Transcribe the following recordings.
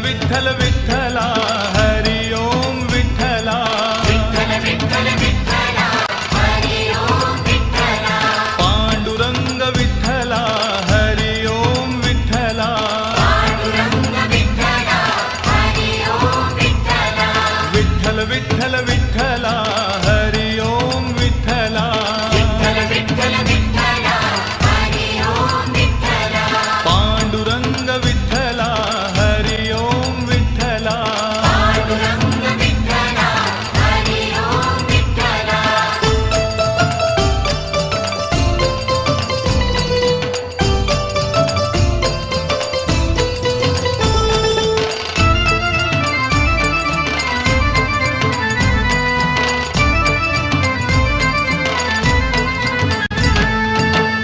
विठ्ठल विठ्ठला हरि ओम विठ्ठला विठ्ठल विठ्ठल विठ्ठला हरि ओम विठ्ठला पांडुरंग विठ्ठला हरि ओम विठ्ठला पांडुरंग विठ्ठला हरि ओम विठ्ठला विठ्ठल विठ्ठल विठ्ठला हरि ओम विठ्ठला विठ्ठल विठ्ठल विठ्ठला हरि ओम विठ्ठला पांडुरंग विठ्ठला हरि ओम विठ्ठला पांडुरंग विठ्ठला हरि ओम विठ्ठला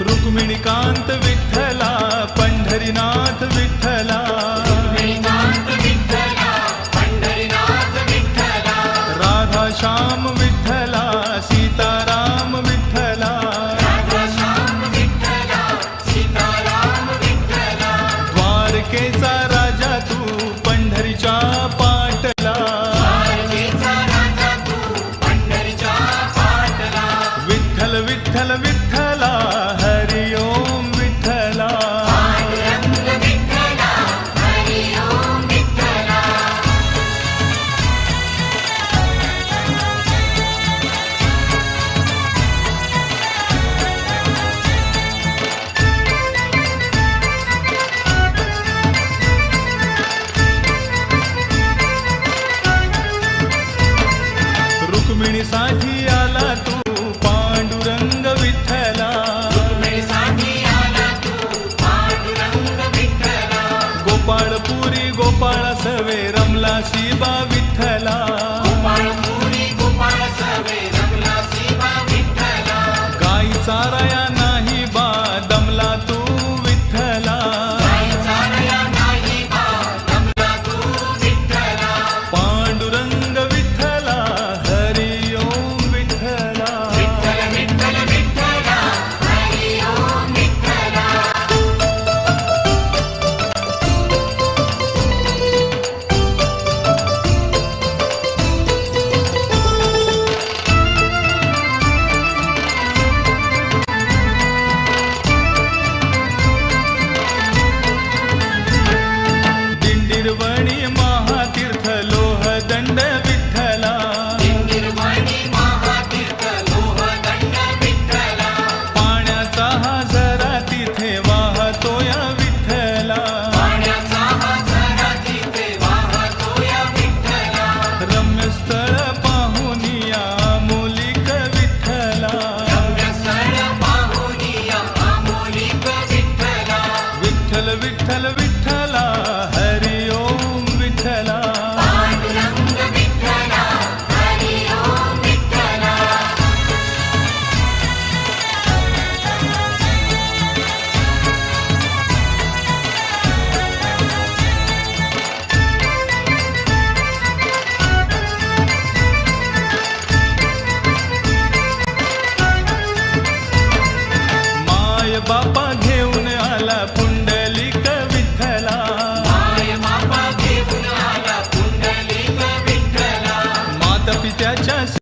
रुक्मिणीकांत विठ्ठला पंढरीनाथ विठ्ठला श्रीनाथ विठ्ठला पंढरीनाथ विठ्ठला राधा श्याम विठ्ठला सीताराम विठ्ठला राधाश्याम विठ्ठला सीताराम विठ्ठला द्वारकेचा राजा तू पंढरीच्या पाटला द्वारकेचा राजा तू पंढरीच्या पाटला विठ्ठल विठ्ठल विठ्ठला हरि ओम विठ्ठला पांडुरंग विठ्ठला हरि ओम विठ्ठला रुक्मिणीसाठी आला तू पांडुरंग विठ्ठला रुक्मिणीसाठी आला तू पांडुरंग विठ्ठला गोपाळपुरी गोपाळ सवे रमला शिबा विठ्ठला